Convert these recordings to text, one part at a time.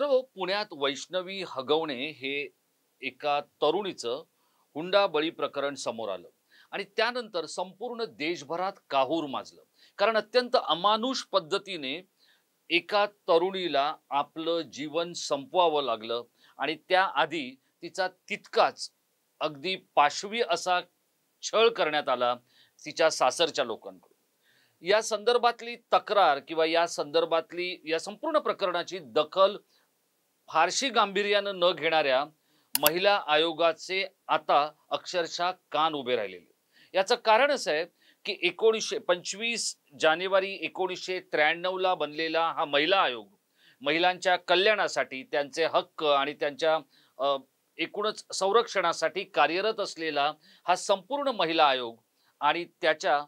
मित्रांनो, पुण्यात वैष्णवी हगवणे हे एका तरुणीचं हुंडाबळी प्रकरण समोर आलं आणि त्यानंतर संपूर्ण देशभरात काहूर माजलं. कारण अत्यंत अमानुष पद्धतीने एका तरुणीला आपलं जीवन संपवावं लागलं आणि त्याआधी तिचा तितकाच अगदी पाशवी असा छळ करण्यात आला तिच्या सासरच्या लोकांकडून. या संदर्भातली तक्रार किंवा या संदर्भातली या संपूर्ण प्रकरणाची दखल फारशी गांभीर्यानं न घेणाऱ्या महिला आयोगाचे आता अक्षरशः कान उभे राहिलेले. याचं कारण असं आहे की 25 जानेवारी 1993 ला बनलेला हा महिला आयोग महिलांच्या कल्याणासाठी, त्यांचे हक्क आणि त्यांच्या एकूणच संरक्षणासाठी कार्यरत असलेला हा संपूर्ण महिला आयोग आणि त्याच्या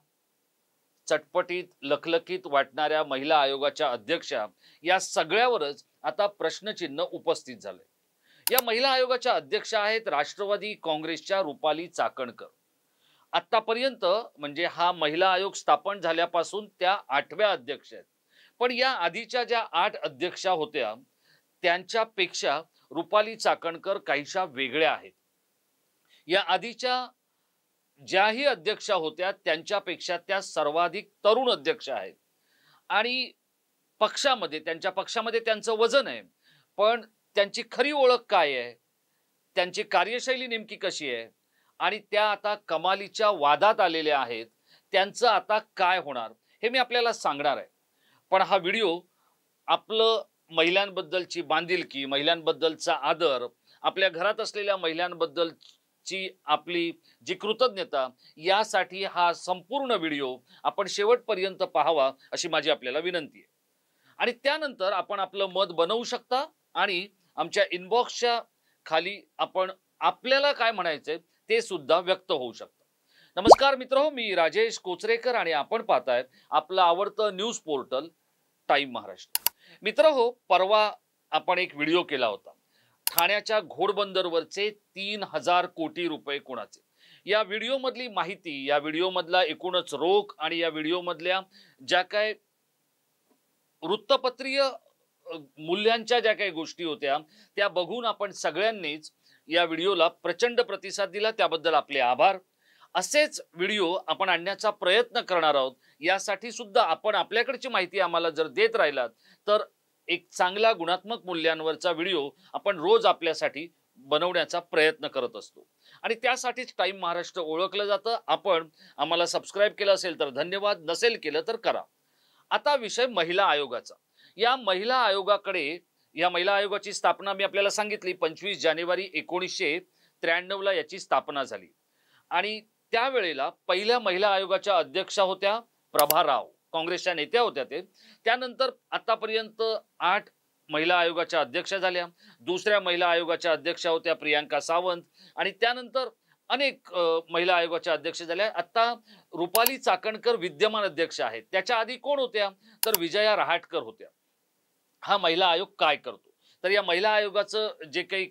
चटपटीत लखलखीत वाटणाऱ्या महिला आयोगाच्या अध्यक्षा या सगळ्यावरच आता प्रश्नचिन्ह उपस्थित झाले. या महिला आयोगाच्या अध्यक्षा आहेत राष्ट्रवादी काँग्रेसच्या रुपाली चाकणकर. आतापर्यंत म्हणजे हा महिला आयोग स्थापन झाल्यापासून त्या 8व्या अध्यक्ष आहेत. पण या आधीच्या ज्या 8 अध्यक्षा होत्या त्यांच्यापेक्षा रुपाली चाकणकर काहीशा वेगळ्या आहेत. या आधीच्या ज्याही अध्यक्षा होत्या त्यांच्यापेक्षा त्या सर्वाधिक तरुण अध्यक्ष आहेत आणि त्यांच्या पक्षामध्ये त्यांचं वजन आहे. पण त्यांची खरी ओळख काय आहे, त्यांची कार्यशैली नेमकी कशी आहे आणि त्या आता कमालीच्या वादात आलेल्या आहेत. त्यांचं आता काय होणार हे मी आपल्याला सांगणार आहे. पण हा व्हिडिओ आपलं महिलांबद्दलची बांधिलकी, महिलांबद्दलचा आदर, आपल्या घरात असलेल्या महिलांबद्दलची आपली जी कृतज्ञता, यासाठी हा संपूर्ण व्हिडिओ आपण शेवटपर्यंत पाहावा अशी माझी आपल्याला विनंती आहे. आणि त्यानंतर आपण आपलं मत बनवू शकता आणि आमच्या इनबॉक्सच्या खाली आपण आपल्याला काय म्हणायचंय ते सुद्धा व्यक्त होऊ शकतं. नमस्कार मित्रहो, मी राजेश कोचरेकर आणि आपण पाहताय आपलं आवडतं न्यूज पोर्टल टाइम महाराष्ट्र. मित्रहो, परवा आपण एक व्हिडिओ केला होता ठाण्याच्या घोडबंदरवरचे 3000 कोटी रुपये कोणाचे. या व्हिडिओ मधली माहिती, या व्हिडिओ मधला एकूणच रोख आणि या व्हिडिओ मधल्या ज्या काय वृत्तपत्रीय मूल्यांच्या ज्या काही गोष्टी होत्या त्या बघून आपण सगळ्यांनीच या व्हिडिओला प्रचंड प्रतिसाद दिला. त्याबद्दल आपले आभार. असेच व्हिडिओ आपण आणण्याचा प्रयत्न करणार आहोत. यासाठी सुद्धा आपण आपल्याकडची माहिती आम्हाला जर देत राहिलात तर एक चांगला गुणात्मक मूल्यांवरचा व्हिडिओ आपण रोज आपल्यासाठी बनवण्याचा प्रयत्न करत असतो आणि त्यासाठीच टाइम महाराष्ट्र ओळखलं जातं. आपण आम्हाला सबस्क्राईब केलं असेल तर धन्यवाद, नसेल केलं तर करा. आता विषय महिला आयोगाचा. या महिला आयोगाची स्थापना मी आपल्याला सांगितली 25 जानेवारी 1993 ला याची स्थापना झाली आणि त्यावेळेला पहिल्या महिला आयोगाच्या अध्यक्षा होत्या प्रभा राव, काँग्रेसच्या नेत्या होत्या ते. त्यानंतर आतापर्यंत 8 महिला आयोगाच्या अध्यक्षा झाल्या. दुसऱ्या महिला आयोगाच्या अध्यक्षा होत्या प्रियांका सावंत आणि त्यानंतर अनेक महिला आयोगाच्या अध्यक्ष झाल्या. आता रुपाली चाकणकर विद्यमान अध्यक्ष आहेत. त्याच्या आधी कोण होत्या तर विजया रहाटकर होत्या. हा महिला आयोग काय करतो तर या महिला आयोगाचं जे काही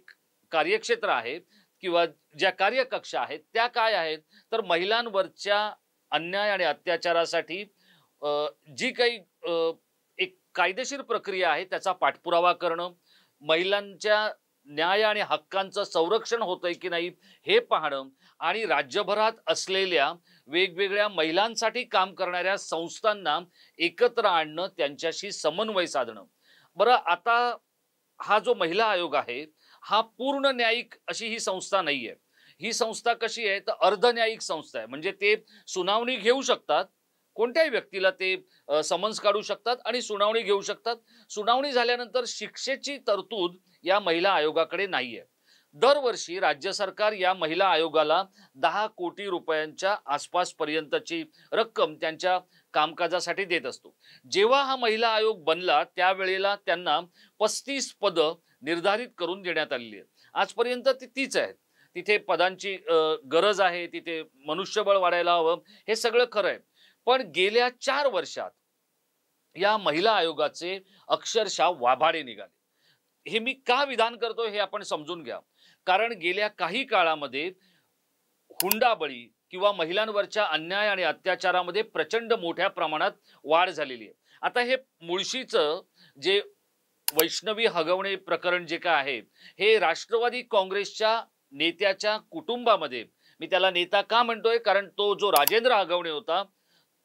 कार्यक्षेत्र आहे किंवा ज्या कार्यकक्षा आहेत त्या काय आहेत तर महिलांवरच्या अन्याय आणि अत्याचारासाठी जी काही एक कायदेशीर प्रक्रिया आहे त्याचा पाठपुरावा करणं, महिलांच्या न्याय आणि हक्कांचं संरक्षण होतंय की नाही हे पाहणं आणि राज्यभरात असलेल्या वेगवेगळ्या महिलांसाठी काम करणाऱ्या संस्थांना एकत्र आणणं, त्यांच्याशी समन्वय साधणं. बरं, आता हा जो महिला आयोग आहे हा पूर्ण न्यायिक अशी ही संस्था नाहीये. ही संस्था कशी आहे तर अर्धन्यायिक संस्था आहे. म्हणजे ते सुनावणी घेऊ शकतात, कोणत्याही व्यक्तीला ते समन्स काढू शकतात आणि सुनावणी घेऊ शकतात. सुनावणी झाल्यानंतर शिक्षेची तरतूद या महिला आयोगाकडे नाहीये. दरवर्षी राज्य सरकार या महिला आयोगाला 10 कोटी रुपयांच्या आसपास पर्यंतची रक्कम त्यांच्या कामकाजासाठी देत असतो. जेव्हा हा महिला आयोग बनला त्यावेळेला त्यांना 35 पदं निर्धारित करून देण्यात आलेली आहेत. आजपर्यंत तीच आहेत. तिथे पदांची गरज आहे, तिथे मनुष्यबळ वाढायला हवं, हे सगळं खरं आहे. पण गेल्या 4 वर्षात या महिला आयोगाचे अक्षरशः वाभाडे निघाले. हे मी का विधान करतो हे आपण समजून घ्या. कारण गेल्या काही काळामध्ये हुंडाबळी किंवा महिलांवरच्या अन्याय आणि अत्याचारामध्ये प्रचंड मोठ्या प्रमाणात वाढ झालेली आहे. आता हे मुळशीचं जे वैष्णवी हगवणे प्रकरण जे काय आहे, हे राष्ट्रवादी काँग्रेसच्या नेत्याच्या कुटुंबामध्ये, मी त्याला नेता का म्हणतोय, कारण तो जो राजेंद्र हगवणे होता,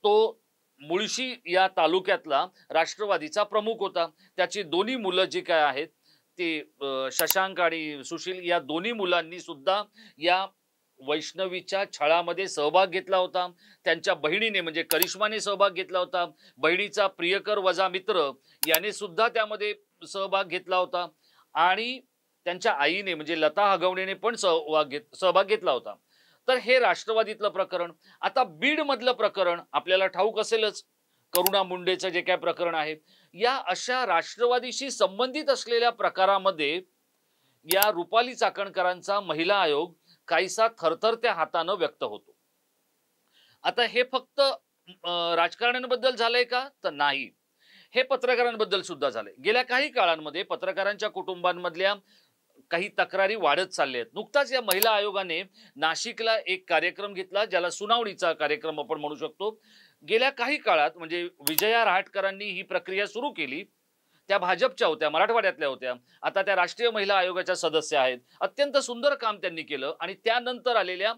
तो मुळशी या तालुक्यातला राष्ट्रवादीचा प्रमुख होता. त्याची दोन्ही मुलं जी काय आहेत, ते शशांक आणि सुशील, या दोन्ही मुलांनी सुद्धा या वैष्णवीच्या छळामध्ये सहभाग घेतला होता. त्यांच्या बहिणीने म्हणजे करिश्माने सहभाग घेतला होता. बहिणीचा प्रियकर वजा मित्र याने सुद्धा त्यामध्ये सहभाग घेतला होता आणि त्यांच्या आईने म्हणजे लता हगवणेने पण सहभाग घेतला होता. तर हे राष्ट्रवादीतलं प्रकरण. आता बीड मधलं प्रकरण आपल्याला ठाऊक असेलच, करुणा मुंडेचं जे काय प्रकरण आहे. या अशा राष्ट्रवादीशी संबंधित असलेल्या प्रकारामध्ये या रुपाली चाकणकरांचा महिला आयोग काहीसा थरथरत्या हातानं व्यक्त होतो. आता हे फक्त राजकारण्यांबद्दल झालंय का, तर नाही, हे पत्रकारांबद्दल सुद्धा झालंय. गेल्या काही काळांमध्ये पत्रकारांच्या कुटुंबांमधल्या काही तक्रारी वाढत चालल्या आहेत. नुकताच या महिला आयोगाने नाशिकला एक कार्यक्रम घेतला, ज्याला सुनावणीचा कार्यक्रम आपण म्हणू शकतो. गेल्या काही काळात म्हणजे विजया रहाटकरांनी ही प्रक्रिया सुरू केली. त्या भाजपच्या होत्या, मराठवाड्यातल्या होत्या. आता त्या राष्ट्रीय महिला आयोगाच्या सदस्य आहेत. अत्यंत सुंदर काम त्यांनी केलं आणि त्यानंतर आलेल्या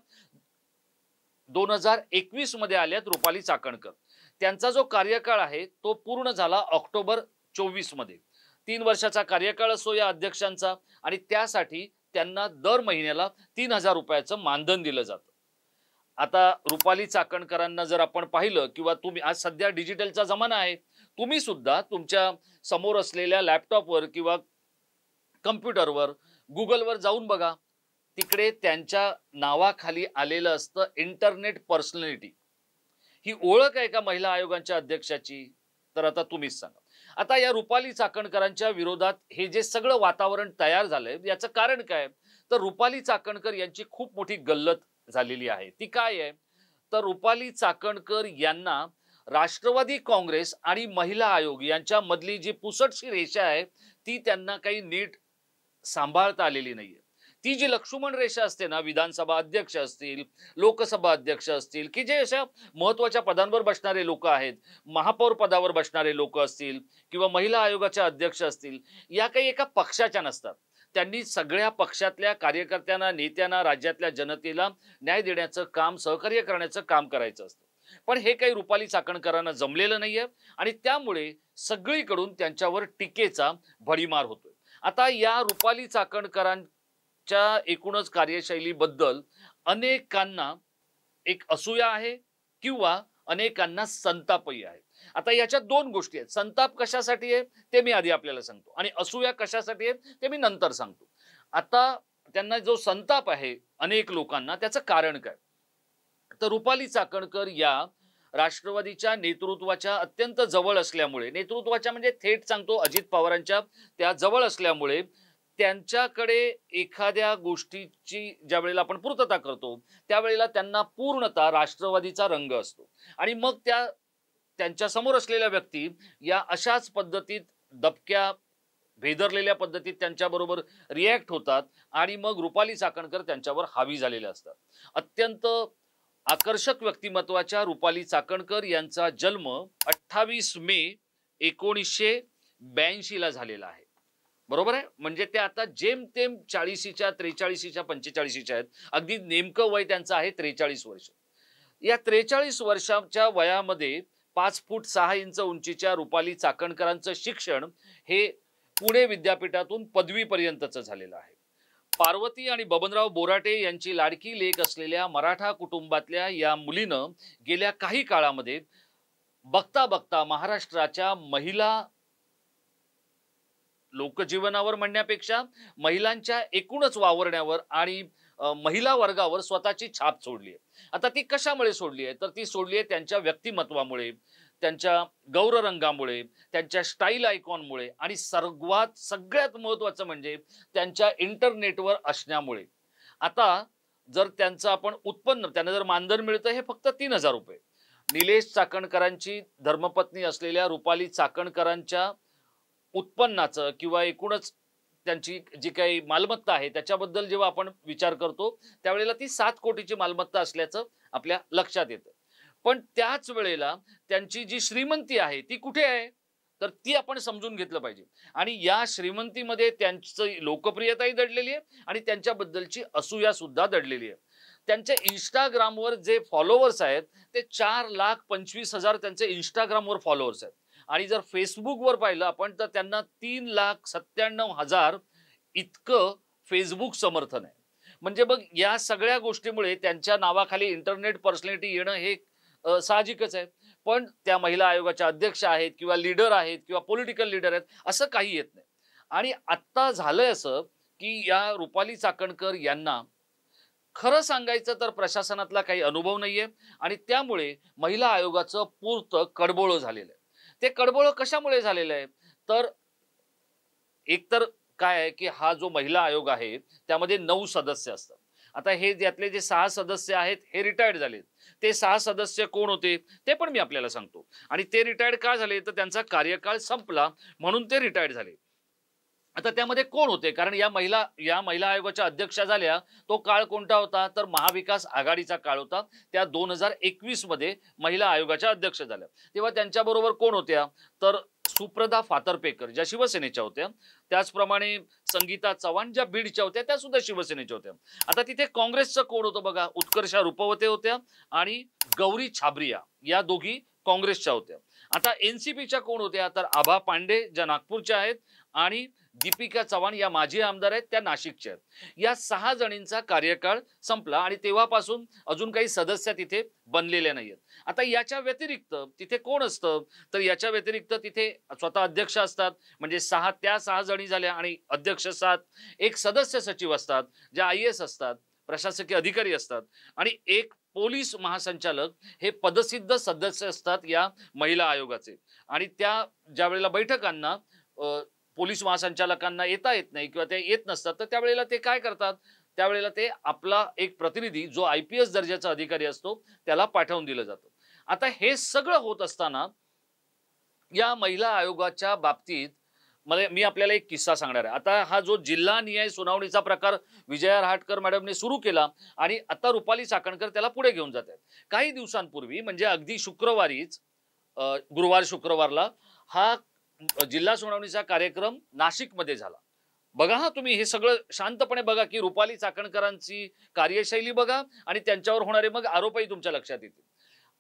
2021 मध्ये आल्यात रुपाली चाकणकर. त्यांचा जो कार्यकाळ आहे तो पूर्ण झाला ऑक्टोबर 24 मध्ये. 3 वर्षाचा कार्यकाळ असतो या अध्यक्षांचा आणि त्यासाठी त्यांना दर महिन्याला 3000 रुपयाचं मानधन दिलं जातं. आता रुपाली चाकणकरांना जर आपण पाहिलं, किंवा तुम्ही, आज सध्या डिजिटलचा जमाना आहे, तुम्ही सुद्धा तुमच्या समोर असलेल्या लॅपटॉपवर किंवा कम्प्युटरवर गुगलवर जाऊन बघा. तिकडे त्यांच्या नावाखाली आलेलं असतं इंटरनेट पर्सनॅलिटी. ही ओळख आहे का महिला आयोगाच्या अध्यक्षाची? तर आता तुम्हीच सांगा. आता या रुपाली चाकणकरांच्या विरोधात हे जे सगळं वातावरण तयार झालंय, याचं कारण काय? तर रुपाली चाकणकर यांची खूप मोठी गल्लत झालेली आहे. ती काय आहे? तर रुपाली चाकणकर यांना राष्ट्रवादी काँग्रेस आणि महिला आयोग यांच्या मधली जी पुसटशी रेषा आहे, ती त्यांना काही नीट सांभाळता आलेली नाहीये. ती जी लक्ष्मण रेषा असते ना, विधानसभा अध्यक्ष असतील, लोकसभा अध्यक्ष असतील, की जे अशा महत्वाच्या पदांवर बसणारे लोक आहेत, महापौर पदावर बसणारे लोक असतील किंवा महिला आयोगाच्या अध्यक्ष असतील, या काही एका पक्षाच्या नसतात. त्यांनी सगळ्या पक्षातल्या कार्यकर्त्यांना, नेत्यांना, राज्यातल्या जनतेला न्याय देण्याचं काम, सहकार्य करण्याचं काम करायचं असतं. पण हे काही रुपाली चाकणकरांना जमलेलं नाहीये आणि त्यामुळे सगळीकडून त्यांच्यावर टीकेचा भडीमार होतोय. आता या रुपाली चाकणकरांच्या एकूणच कार्यशैलीबद्दल अनेकांना एक असूया आहे किंवा अनेकांना संतापही आहे. आता याच्यात दोन गोष्टी आहेत. संताप कशासाठी आहे ते मी आधी आपल्याला सांगतो आणि असूया कशासाठी आहे ते मी नंतर सांगतो. आता त्यांना जो संताप आहे अनेक लोकांना, त्याचं कारण काय? तर रुपाली चाकणकर या राष्ट्रवादीच्या नेतृत्वाच्या अत्यंत जवळ असल्यामुळे, नेतृत्वाच्या म्हणजे थेट सांगतो अजित पवारांच्या त्या जवळ असल्यामुळे, त्यांच्याकडे एखाद्या गोष्टीची ज्या वेळेला आपण पूर्तता करतो त्यावेळेला त्यांना पूर्णतः राष्ट्रवादीचा रंग असतो आणि मग त्यांच्या समोर असलेल्या व्यक्ती या अशाच पद्धतीत दबक्या भेदरलेल्या पद्धतीत त्यांच्याबरोबर रिॲक्ट होतात आणि मग रुपाली चाकणकर त्यांच्यावर हावी झालेले असतात. अत्यंत आकर्षक व्यक्तिमत्वाच्या रुपाली चाकणकर यांचा जन्म 28 मे 1982 ला झालेला आहे. बरोबर आहे? म्हणजे ते आता जेमतेम 40च्या 43च्या 45च्या आहेत. अगदी नेमकं वय त्यांचं आहे 43 वर्ष. या 43 वर्षाच्या वयामध्ये 5 फूट 6 इंच उंचीच्या रुपाली चाकणकरांचं शिक्षण हे पुणे विद्यापीठातून पदवीपर्यंतचं झालेलं आहे. पार्वती आणि बबनराव बोराटे यांची लाडकी लेक असलेल्या मराठा कुटुंबातल्या या मुलीनं गेल्या काही काळामध्ये बघता बघता महाराष्ट्राच्या महिला लोकजीवनावर म्हणण्यापेक्षा महिलांच्या एकूणच वावरण्यावर आणि महिला वर्गावर स्वतःची छाप सोडली आहे. आता ती कशामुळे सोडली आहे? तर ती सोडली आहे त्यांच्या व्यक्तिमत्वामुळे, त्यांच्या गौररंगामुळे, त्यांच्या स्टाईल आयकॉनमुळे आणि सगळ्यात महत्वाचं म्हणजे त्यांच्या इंटरनेटवर असण्यामुळे. आता जर त्यांचं आपण उत्पन्न, त्यांना जर मानधन मिळतं हे फक्त 3000 रुपये. निलेश चाकणकरांची धर्मपत्नी असलेल्या रुपाली चाकणकरांच्या उत्पन्नाचं किंवा एकूणच त्यांची जी काही मालमत्ता आहे त्याच्याबद्दल जेव्हा आपण विचार करतो त्यावेळेला ती 7 कोटीची मालमत्ता असल्याचं आपल्या लक्षात येतं. पण त्याच वेळेला त्यांची जी श्रीमंती आहे ती कुठे आहे? तर ती आपण समजून घेतलं पाहिजे. आणि या श्रीमंतीमध्ये त्यांचं लोकप्रियताही दडलेली आहे आणि त्यांच्याबद्दलची असूया सुद्धा दडलेली आहे. त्यांच्या Instagramवर जे फॉलोवर्स आहेत ते 4,25,000 त्यांचे Instagramवर फॉलोवर्स आहेत. आणि जर Facebookवर पाहिलं आपण तर त्यांना 3,97,000 इतकं Facebook समर्थन आहे. म्हणजे बघ या सगळ्या गोष्टीमुळे त्यांच्या नावाखाली इंटरनेट पर्सनॅलिटी येणं हे साहजिकच आहे. पण त्या महिला आयोगाच्या अध्यक्ष आहेत किंवा लीडर आहेत किंवा पॉलिटिकल लीडर आहेत असं काही येत नाही. आणि आत्ता झालंय असं की या रुपाली चाकणकर यांना खरं सांगायचं तर प्रशासनातला काही अनुभव नाहीये आणि त्यामुळे महिला आयोगाचं पुरतं कडबोळं झालेलं आहे. ते कडबोळं कशामुळे झालेलं आहे तर एकतर काय आहे की हा जो महिला आयोग आहे त्यामध्ये 9 सदस्य असतात. आता हे यातले जे 6 सदस्य आहेत हे रिटायर्ड झालेत. ते 6 सदस्य कोण होते ते पण मी आपल्याला सांगतो. आणि ते रिटायर्ड का झाले तर त्यांचा कार्यकाळ संपला म्हणून ते रिटायर्ड झाले. आता त्यामध्ये कोण होते कारण या महिला आयोगाच्या अध्यक्षा झाल्या तो काळ कोणता होता तर महाविकास आघाडीचा काळ होता. त्या 2021 मध्ये महिला आयोगाच्या अध्यक्ष झाल्या. तेव्हा त्यांच्याबरोबर कोण होत्या तर सुप्रदा फातर्पेकर ज्या शिवसेनेच्या होत्या, त्याचप्रमाणे संगीता चव्हाण ज्या बीडच्या होत्या त्या सुद्धा शिवसेनेच्या होत्या. आता तिथे काँग्रेसचं कोण होतं बघा उत्कर्षा रुपवते होत्या आणि गौरी छाबरिया या दोघी काँग्रेसच्या होत्या. आता एनसीपीच्या कोण होत्या तर आभा पांडे ज्या नागपूरच्या आहेत आणि दीपिका चव्हाण या माजी आमदार आहेत त्या नाशिकच्या आहेत. या 6 जणींचा कार्यकाळ संपला आणि तेव्हापासून अजून काही सदस्य तिथे बनलेले नाहीयेत. आता याच्या व्यतिरिक्त तिथे कोण असतं तर याच्या व्यतिरिक्त तिथे स्वतः अध्यक्ष असतात म्हणजे 6 जणी झाल्या आणि अध्यक्ष 7. एक सदस्य सचिव असतात ज्या IAS असतात प्रशासकीय अधिकारी असतात आणि एक पोलीस महासंचालक हे पदसिद्ध सदस्य असतात या महिला आयोगाचे. आणि त्या ज्या वेळेला बैठकांना पोलीस महासंचालकांना येता येत नाही किंवा ते येत नसतात तर त्यावेळेला ते काय करतात त्यावेळेला ते आपला एक प्रतिनिधी जो IPS दर्जाचा अधिकारी असतो त्याला पाठवून दिलं जातं. आता हे सगळं होत असताना या महिला आयोगाच्या बाबतीत मी आपल्याला एक किस्सा सांगणार आहे. आता हा जो जिल्हा न्याय सुनावणीचा प्रकार विजया रहाटकर मॅडमने सुरू केला आणि आता रुपाली चाकणकर त्याला पुढे घेऊन जात आहेत. काही दिवसांपूर्वी म्हणजे अगदी शुक्रवारीच गुरुवार शुक्रवारला हा जिल्हा सुनावणीचा कार्यक्रम नाशिकमध्ये झाला. बघा हा तुम्ही हे सगळं शांतपणे बघा की रुपाली चाकणकरांची कार्यशैली बघा आणि त्यांच्यावर होणारे मग आरोपही तुमच्या लक्षात येतील.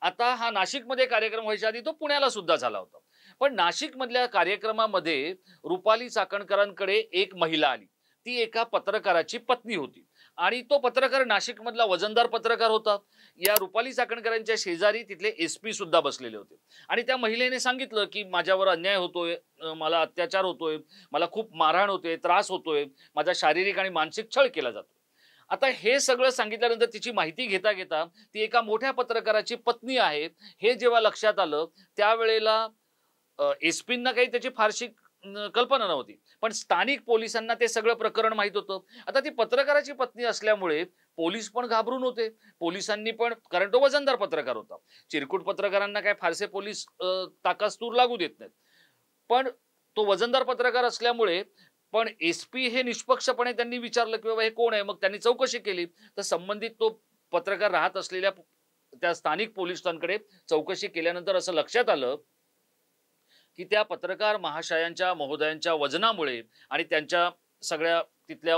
आता हा नाशिकमध्ये कार्यक्रम व्हायच्या आधी तो पुण्याला सुद्धा झाला होता. पण नाशिक मधल्या कार्यक्रमामध्ये रुपाली चाकणकरांकडे एक महिला आली. ती एका पत्रकाराची पत्नी होती आणि तो पत्रकार नाशिक मधला वजनदार पत्रकार होता. या रुपाली चाकणकरांच्या शेजारी तिथले SP सुद्धा बसलेले होते आणि त्या महिलेने सांगितलं की माझ्यावर अन्याय होतोय, मला अत्याचार होतोय, मला खूप मारहाण होते, त्रास होतोय, माझा शारीरिक आणि मानसिक छळ केला जातो. आता हे सगळं सांगितल्यानंतर तिची माहिती घेता घेता ती एका मोठ्या पत्रकाराची पत्नी आहे हे जेव्हा लक्षात आलं त्यावेळेला SP-ना काही त्याची फारशी कल्पना नव्हती. पण स्थानिक पोलिसांना ते सगळं प्रकरण माहित होतं. आता ती पत्रकाराची पत्नी असल्यामुळे पोलीस पण घाबरून होते. पोलिसांनी पण कारण तो वजनदार पत्रकार होता. चिरकुट पत्रकारांना काय फारसे पोलीस ताकास्तूर लागू देत नाहीत. पण तो वजनदार पत्रकार असल्यामुळे पण SP हे निष्पक्षपणे त्यांनी विचारलं की बाबा हे कोण आहे. मग त्यांनी चौकशी केली तर संबंधित तो पत्रकार राहत असलेल्या त्या स्थानिक पोलिसांकडे चौकशी केल्यानंतर असं लक्षात आलं की त्या पत्रकार महाशयांच्या महोदयांच्या वजनामुळे आणि त्यांच्या सगळ्या तिथल्या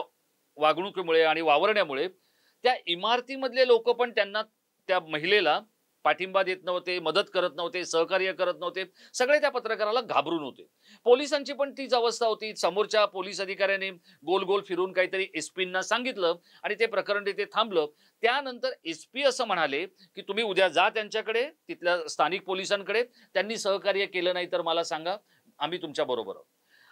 वागणुकीमुळे आणि वावरण्यामुळे त्या इमारतीमधले लोक पण त्यांना त्या महिलेला पाठिंबा देत नव्हते, मदत करत नव्हते, सहकार्य करत नव्हते. सगळे त्या पत्रकाराला घाबरून होते. पोलिसांची पण तीच अवस्था होती. समोरच्या पोलीस अधिकाऱ्याने गोल गोल फिरून काहीतरी SP-ना सांगितलं आणि ते प्रकरण तिथे थांबलं. त्यानंतर SP असं म्हणाले की तुम्ही उद्या जा त्यांच्याकडे, तिथल्या स्थानिक पोलिसांकडे, त्यांनी सहकार्य केलं नाही तर मला सांगा, आम्ही तुमच्या बरोबर आहोत.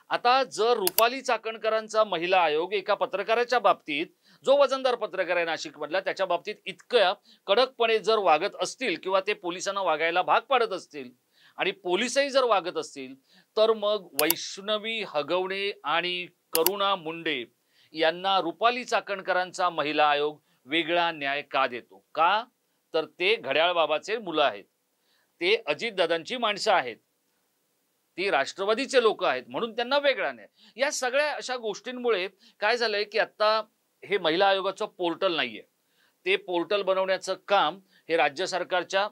आता जर रुपाली चाकणकरांचा महिला आयोग एका पत्रकाराच्या बाबतीत जो वजनदार पत्रकार आहे नाशिक मधला त्याच्या बाबतीत इतक्या कडकपणे जर वागत असतील किंवा ते पोलिसांना वागायला भाग पाडत असतील आणि पोलिसही जर वागत असतील तर मग वैष्णवी हगवणे आणि करुणा मुंडे यांना रुपाली चाकणकरांचा महिला आयोग वेगळा न्याय का देतो? का तर ते घड्याळ बाबाचे मुलं आहेत, ते अजितदादांची माणसं आहेत, ती राष्ट्रवादीचे लोक आहेत म्हणून त्यांना वेगळा न्याय. या सगळ्या अशा गोष्टींमुळे काय झालंय की आता हे महिला आयोगाचं पोर्टल नाहीये. ते पोर्टल बनवण्याचं काम हे राज्य सरकारच्या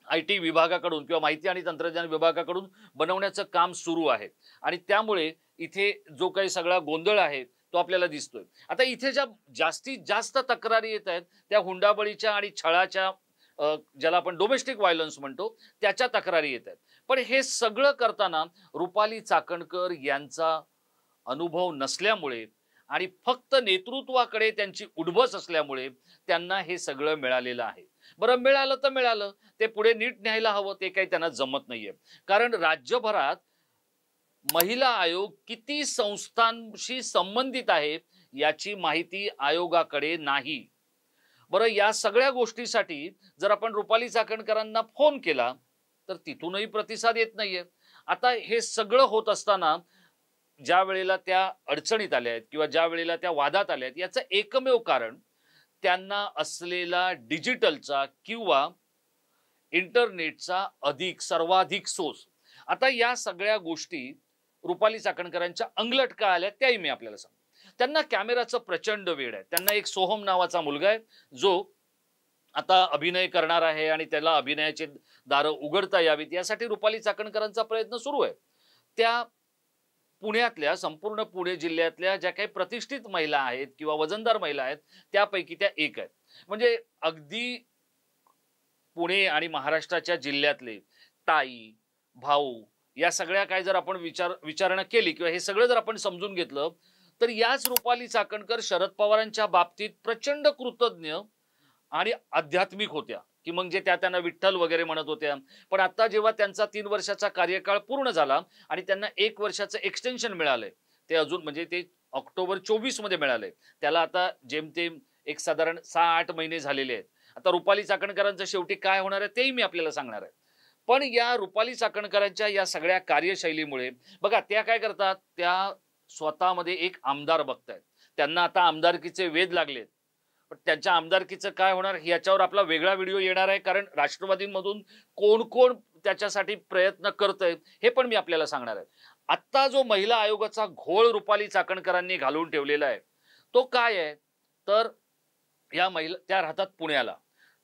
IT विभागाकडून किंवा माहिती आणि तंत्रज्ञान विभागाकडून बनवण्याचं काम सुरू आहे आणि त्यामुळे इथे जो काही सगळा गोंधळ आहे तो आपल्याला दिसतोय. आता इथे ज्या जास्तीत जास्त तक्रारी येत आहेत त्या हुंडाबळीच्या आणि छळाच्या, ज्याला आपण डोमेस्टिक व्हायलन्स म्हणतो, त्याच्या तक्रारी येत आहेत. पण हे सगळं करताना रुपाली चाकणकर यांचा अनुभव नसल्यामुळे आणि फक्त नेतृत्वाकडे त्यांची उडबस असल्यामुळे त्यांना हे सगळं मिळालेलं आहे. बरं, मिळालं तर मिळालं, ते पुढे नीट न्यायला हवं, ते काही त्यांना जमत नाहीये. कारण राज्यभरात महिला आयोग किती संस्थांशी संबंधित आहे याची माहिती आयोगाकडे नाही. बरं, या सगळ्या गोष्टीसाठी जर आपण रुपाली चाकणकरांना फोन केला तर तिथूनही प्रतिसाद येत नाहीये. आता हे सगळं होत असताना ज्या वेळेला त्या अडचणीत आल्या आहेत किंवा ज्या वेळेला त्या वादात आल्या आहेत, याचं एकमेव कारण त्यांना असलेला डिजिटलचा किंवा इंटरनेटचा सर्वाधिक सोर्स. आता या सगळ्या गोष्टी रुपाली चाकणकरांच्या अंगलट का आल्या त्याही मी आपल्याला सांगतो. त्यांना कॅमेराचं प्रचंड वेड आहे. त्यांना एक सोहम नावाचा मुलगा आहे जो आता अभिनय करणार आहे आणि त्याला अभिनयाचे दारं उघडता यावीत यासाठी रुपाली चाकणकरांचा प्रयत्न सुरू आहे. त्या पुण्यातल्या, संपूर्ण पुणे जिल्ह्यातल्या ज्या काही प्रतिष्ठित महिला आहेत किंवा वजनदार महिला आहेत त्यापैकी त्या एक आहेत. म्हणजे अगदी पुणे आणि महाराष्ट्राच्या जिल्ह्यातले ताई, भाऊ या सगळ्या काय जर आपण विचारणा केली किंवा हे सगळं जर आपण समजून घेतलं तर याच रुपाली चाकणकर शरद पवारांच्या बाबतीत प्रचंड कृतज्ञ आणि आध्यात्मिक होत्या, की मग जे त्यांना विठ्ठल वगैरे म्हणत होत्या. पण आता जेव्हा त्यांचा 3 वर्षाचा कार्यकाळ पूर्ण झाला आणि त्यांना 1 वर्षाचं एक्सटेन्शन मिळालंय, ते अजून म्हणजे ते ऑक्टोबर 24 मध्ये मिळालंय, त्याला आता जेमतेम एक साधारण 6-8 महिने झालेले आहेत. आता रुपाली चाकणकरांचं शेवटी काय होणार आहे तेही मी आपल्याला सांगणार आहे. पण या रुपाली चाकणकरांच्या या सगळ्या कार्यशैलीमुळे बघा, त्या काय करतात, त्या स्वतःमध्ये एक आमदार बघतायत. त्यांना आता आमदारकीचे वेध लागलेत. पण त्यांच्या आमदारकीचं काय होणार याच्यावर आपला वेगळा व्हिडिओ येणार आहे, कारण राष्ट्रवादीमधून कोण कोण त्याच्यासाठी प्रयत्न करतंय हे पण मी आपल्याला सांगणार आहे. आत्ता जो महिला आयोगाचा घोळ रुपाली चाकणकरांनी घालून ठेवलेला आहे तो काय आहे, तर या महिला त्या राहतात पुण्याला,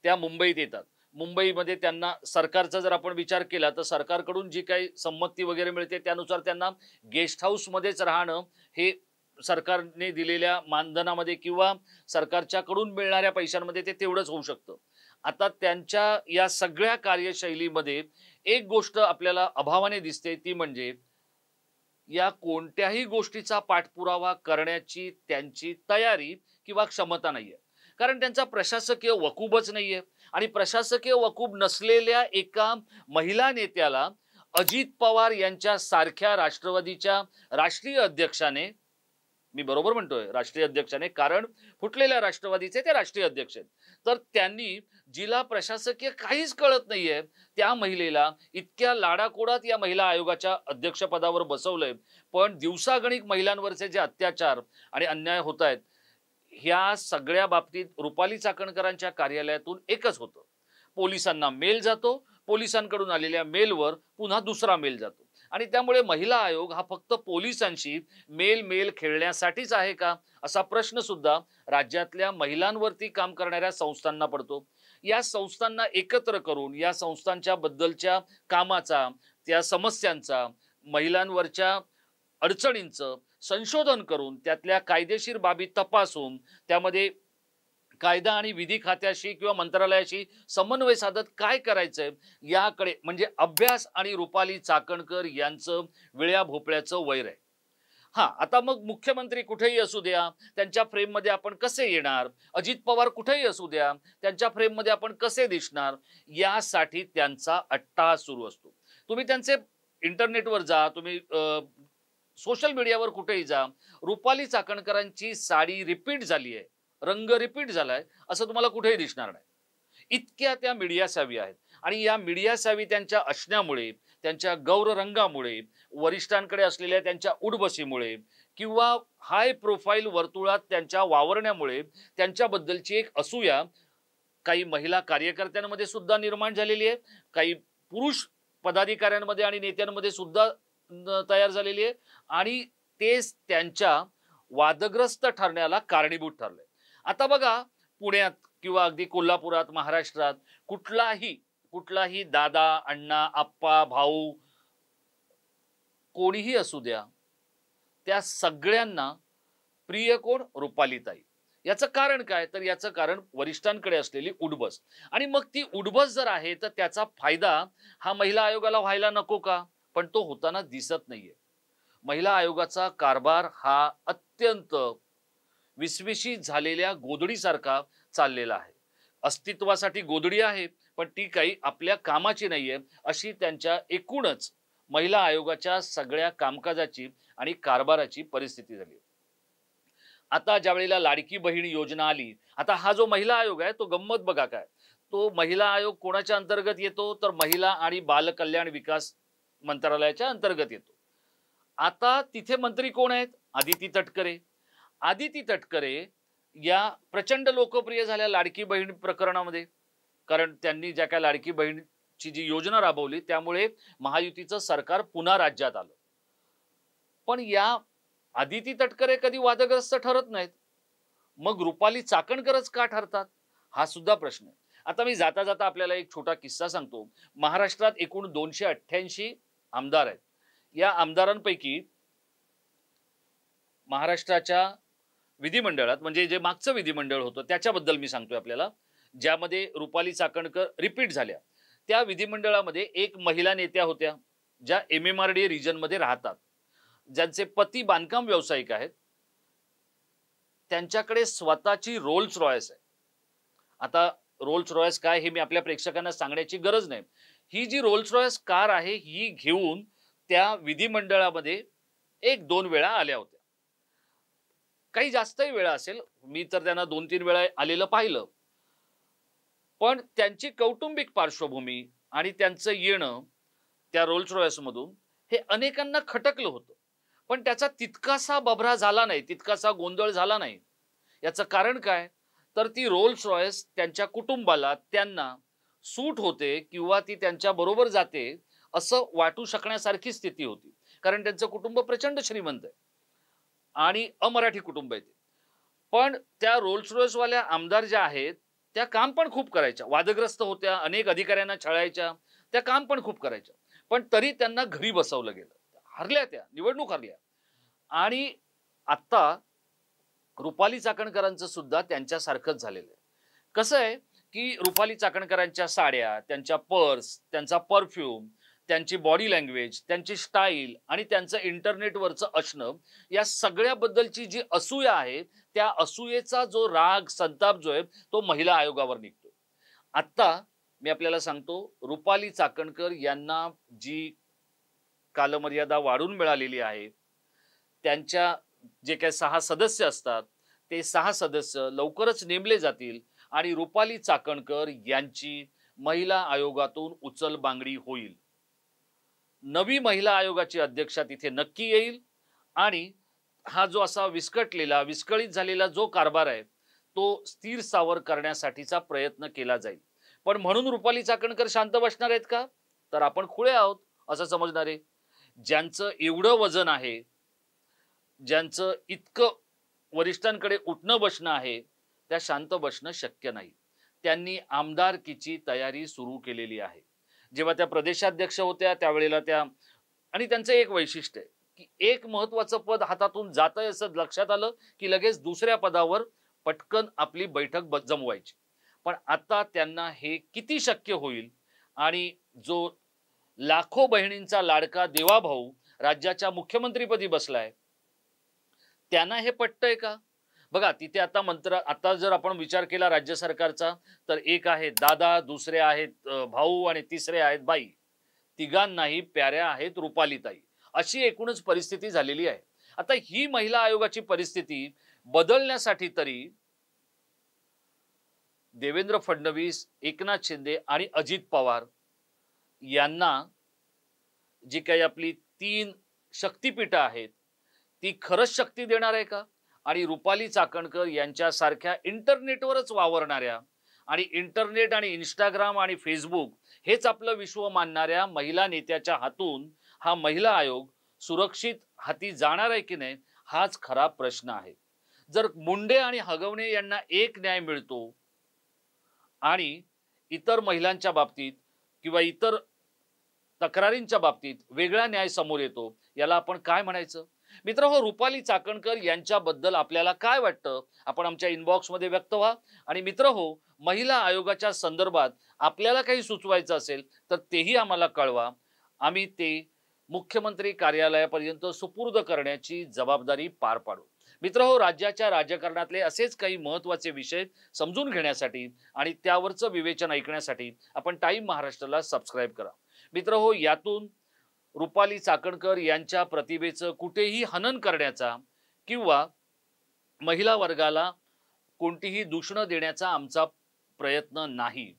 त्या मुंबईत येतात. मुंबईमध्ये त्यांना सरकारचा जर आपण विचार केला तर सरकारकडून जी काही संमती वगैरे मिळते त्यानुसार त्यांना गेस्ट हाऊसमध्येच राहणं हे सरकारने दिलेल्या मानधनामध्ये किंवा सरकारच्याकडून मिळणाऱ्या पैशांमध्ये ते तेवढंच होऊ शकतं. आता त्यांच्या या सगळ्या कार्यशैलीमध्ये एक गोष्ट आपल्याला अभावाने दिसते, ती म्हणजे या कोणत्याही गोष्टीचा पाठपुरावा करण्याची त्यांची तयारी किंवा क्षमता नाहीये. कारण त्यांचा प्रशासकीय वकूबच नाहीये आणि प्रशासकीय वकूब नसलेल्या एका महिला नेत्याला अजित पवार यांच्या सारख्या राष्ट्रवादीच्या राष्ट्रीय अध्यक्षाने, मी बरोबर म्हणतोय राष्ट्रीय अध्यक्षाने, कारण फुटलेल्या राष्ट्रवादीचे ते राष्ट्रीय अध्यक्ष आहेत, तर त्यांनी जिला प्रशासकीय काहीच कळत नाहीये त्या महिलेला इतक्या लाडाकोडात या महिला आयोगाच्या अध्यक्षपदावर बसवलंय. पण दिवसागणिक महिलांवरचे जे अत्याचार आणि अन्याय होत आहेत ह्या सगळ्या बाबतीत रुपाली चाकणकरांच्या कार्यालयातून एकच होतं, पोलिसांना मेल जातो, पोलिसांकडून आलेल्या मेलवर पुन्हा दुसरा मेल जातो. आणि त्यामुळे महिला आयोग हा फक्त पोलिसांशी मेल खेळण्यासाठीच आहे का असा प्रश्न सुद्धा राज्यातल्या महिलांवरती काम करणाऱ्या संस्थांना पडतो. या संस्थांना एकत्र करून या संस्थांच्या बद्दलच्या कामाचा, त्या समस्यांचा, महिलांवरच्या अडचणींचं संशोधन करून त्यातल्या कायदेशीर बाबी तपासून त्यामध्ये कायदा आणि विधी खात्याशी किंवा मंत्रालयाशी समन्वय साधत काय करायचंय याकडे, म्हणजे अभ्यास आणि रुपाली चाकणकर यांचं विळ्या भोपळ्याचं वैर आहे. हा, आता मग मुख्यमंत्री कुठेही असू द्या त्यांच्या फ्रेममध्ये आपण कसे येणार, अजित पवार कुठेही असू द्या त्यांच्या फ्रेममध्ये आपण कसे दिसणार, यासाठी त्यांचा अट्टाहास सुरू असतो. तुम्ही त्यांचे इंटरनेटवर जा, तुम्ही सोशल मीडियावर कुठेही जा, रुपाली चाकणकरांची साडी रिपीट झाली आहे, रंग रिपीट झालाय असं तुम्हाला कुठेही दिसणार नाही. इतक्या त्या मीडिया सावी आहेत आणि या मीडिया सावी त्यांच्या असण्यामुळे, त्यांच्या गौर रंगामुळे, वरिष्ठांकडे असलेल्या त्यांच्या उडबसीमुळे किंवा हाय प्रोफाईल वर्तुळात त्यांच्या वावरण्यामुळे त्यांच्याबद्दलची एक असूया काही महिला कार्यकर्त्यांमध्ये सुद्धा निर्माण झालेली आहे, काही पुरुष पदाधिकाऱ्यांमध्ये आणि नेत्यांमध्ये सुद्धा तयार झालेली आहे आणि तेच त्यांच्या वादग्रस्त ठरण्याला कारणीभूत ठरले. आता बघा, पुण्यात किंवा अगदी कोल्हापुरात, महाराष्ट्रात कुठलाही कुठलाही दादा, अण्णा, आप्पा, भाऊ कोणीही असू द्या, त्या सगळ्यांना प्रिय कोण? रुपालीताई. याचं कारण काय? तर याचं कारण वरिष्ठांकडे असलेली उठबस. आणि मग ती उठबस जर आहे तर त्याचा फायदा हा महिला आयोगाला व्हायला नको का? पण तो होताना दिसत नाहीये. महिला आयोगाचा कारभार हा अत्यंत विस्विशीत झालेल्या गोधडीसारखा चाललेला आहे. अस्तित्वासाठी गोधडी आहे, पण ती काही आपल्या कामाची नाहीये, अशी त्यांच्या एकूणच महिला आयोगाच्या सगळ्या कामकाजाची आणि कारभाराची परिस्थिती झाली. आता ज्या वेळेला लाडकी बहीण योजना आली, आता हा जो महिला आयोग आहे तो गंमत बघा काय, तो महिला आयोग कोणाच्या अंतर्गत येतो? तर महिला आणि बाल कल्याण विकास मंत्रालयाच्या अंतर्गत येतो. आता तिथे मंत्री कोण आहेत? आदिती तटकरे. आदिती तटकरे या प्रचंड लोकप्रिय झाल्या लाडकी बहीण प्रकरणामध्ये, कारण त्यांनी ज्या काय लाडकी बहीणची जी योजना राबवली त्यामुळे महायुतीचं सरकार पुन्हा राज्यात आलं. पण या आदिती तटकरे कधी वादग्रस्त ठरत नाहीत, मग रुपाली चाकणकरच का ठरतात? हा सुद्धा प्रश्न आहे. आता मी जाता जाता आपल्याला एक छोटा किस्सा सांगतो. महाराष्ट्रात एकूण 288 आमदार आहेत. या आमदारांपैकी महाराष्ट्राच्या विधिमंडळात, म्हणजे जे मागचं विधिमंडळ होतं त्याच्याबद्दल मी सांगतोय आपल्याला, ज्यामध्ये रुपाली चाकणकर रिपीट झाल्या, त्या विधिमंडळामध्ये एक महिला नेत्या होत्या ज्या MMRD रिजन मध्ये राहतात, ज्यांचे पती बांधकाम व्यावसायिक आहेत, त्यांच्याकडे स्वतःची रोल्स रॉयस आहे. आता रोल्स रॉयस काय हे मी आपल्या प्रेक्षकांना सांगण्याची गरज नाही. ही जी रोल्स रॉयस कार आहे ही घेऊन त्या विधिमंडळामध्ये 1-2 वेळा आल्या होत्या. काही जास्तही वेळा असेल, मी तर त्यांना 2-3 वेळा आलेलं पाहिलं. पण त्यांची कौटुंबिक पार्श्वभूमी आणि त्यांचं येणं त्या रोल्स रॉयस मधून हे अनेकांना खटकलं होतं. पण त्याचा तितकासा बभरा झाला नाही, तितकासा गोंधळ झाला नाही. याचं कारण काय? तर ती रोल्स रॉयस त्यांच्या कुटुंबाला, त्यांना सूट होते किंवा ती त्यांच्या बरोबर जाते असं वाटू शकण्यासारखी स्थिती होती. कारण त्यांचं कुटुंब प्रचंड श्रीमंत आहे आणि अमराठी कुटुंब आहे ते. पण त्या रोल्स रॉयस वाल्या आमदार ज्या आहेत त्या काम पण खूप करायच्या, वादग्रस्त होत्या, अनेक अधिकाऱ्यांना छळायच्या, त्या काम पण खूप करायच्या. पण तरी त्यांना घरी बसवलं गेलं. हरल्या, त्या निवडणूक हरल्या. आणि आता रुपाली चाकणकरांचं सुद्धा त्यांच्यासारखंच झालेलं आहे. कसं आहे की रुपाली चाकणकरांच्या साड्या, त्यांच्या पर्स, त्यांचा परफ्यूम, त्यांची बॉडी लँग्वेज, त्यांची स्टाईल आणि त्यांचं इंटरनेटवरचं असणं, या सगळ्याबद्दलची जी असूया आहे त्या असूयेचा जो राग, संताप जो आहे तो महिला आयोगावर निघतो. आता मी आपल्याला सांगतो, रुपाली चाकणकर यांना जी कालमर्यादा वाढून मिळालेली आहे, त्यांच्या जे काही 6 सदस्य असतात ते 6 सदस्य लवकरच नेमले जातील आणि रुपाली चाकणकर यांची महिला आयोगातून उचलबांगडी होईल. नवी महिला आयोगाची अध्यक्षा तिथे नक्की येईल आणि हा जो असा विस्कळीत झालेला जो कारभार आहे तो स्थिर सावर करण्यासाठीचा प्रयत्न केला जाईल. पण म्हणून रुपाली चाकणकर शांत बसणार आहेत का? तर आपण खुळे आहोत असं समजणार आहे. ज्यांचं एवढं वजन आहे, ज्यांचं इतकं वरिष्ठांकडे उठणं बसणं आहे, त्या शांत बसणं शक्य नाही. त्यांनी आमदारकीची तयारी सुरू केलेली आहे. जेव्हा त्या प्रदेशाध्यक्ष होत्या त्यावेळेला त्या, आणि त्यांचं एक वैशिष्ट्य आहे की एक महत्वाचं पद हातातून जातंय असं लक्षात आलं की लगेच दुसऱ्या पदावर पटकन आपली बैठक जमवायची. पण आता त्यांना हे किती शक्य होईल? आणि जो लाखो बहिणींचा लाडका देवाभाऊ राज्याच्या मुख्यमंत्रीपदी बसलाय, त्यांना हे पटतंय का? बघा तिथे आता जर आपण विचार केला राज्य सरकारचा, तर एक आहे दादा, दुसरे आहेत भाऊ आणि तिसरे आहेत बाई. तिघांनाही प्याऱ्या आहेत रुपालीताई. अशी एकूणच परिस्थिती झालेली आहे. आता ही महिला आयोगाची परिस्थिती बदलण्यासाठी तरी देवेंद्र फडणवीस, एकनाथ शिंदे आणि अजित पवार यांना जी काही आपली 3 शक्तिपीठं आहेत ती खरंच शक्ती देणार आहे का? आणि रुपाली चाकणकर यांच्यासारख्या इंटरनेटवरच वावरणाऱ्या आणि इंटरनेट आणि इंस्टाग्राम आणि फेसबुक हेच आपलं विश्व मानणाऱ्या महिला नेत्याच्या हातून हा महिला आयोग सुरक्षित हाती जाणार आहे की नाही, हाच खरा प्रश्न आहे. जर मुंडे आणि हगवणे यांना एक न्याय मिळतो आणि इतर महिलांच्या बाबतीत किंवा इतर तक्रारींच्या बाबतीत वेगळा न्याय समोर येतो, याला आपण काय म्हणायचं? मित्रहो, रुपाली चाकणकर यांच्याबद्दल आपल्याला काय वाटतं? आपण आमच्या इनबॉक्समध्ये व्यक्त व्हा. आणि मित्रहो, महिला आयोगाच्या संदर्भात आपल्याला काही सुचवायचं असेल तर तेही आम्हाला कळवा. आम्ही ते मुख्यमंत्री कार्यालयापर्यंत सुपूर्द करण्याची जबाबदारी पार पाडू. मित्रहो, राज्याच्या राजकारणातले असेच काही महत्त्वाचे विषय समजून घेण्यासाठी आणि त्यावरचं विवेचन ऐकण्यासाठी आपण टाइम महाराष्ट्राला सबस्क्राईब करा. मित्रहो, यातून रुपाली चाकणकर यांच्या प्रतिभेचं कुठेही हनन करण्याचा किंवा महिला वर्गाला कोणतीही दूषणं देण्याचा आमचा प्रयत्न नाही.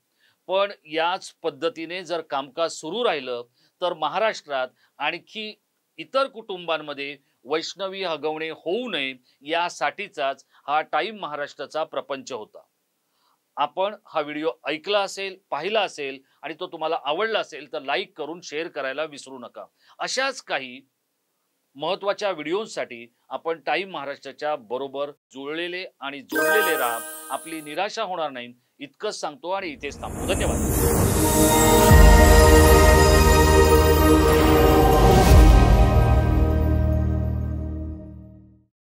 पण याच पद्धतीने जर कामकाज सुरू राहिलं तर महाराष्ट्रात आणखी इतर कुटुंबांमध्ये वैष्णवी हगवणे होऊ नये यासाठीचाच हा टाइम महाराष्ट्राचा प्रपंच होता. आपण हा व्हिडिओ ऐकला असेल, पाहिला असेल आणि तो तुम्हाला आवडला असेल तर लाईक करून शेअर करायला विसरू नका. अशाच काही महत्त्वाच्या व्हिडिओसाठी आपण टाइम महाराष्ट्राच्या बरोबर जुळलेले आणि जोडलेले राहा. आपली निराशा होणार नाही इतकंच सांगतो आणि इथेच थांबतो. धन्यवाद.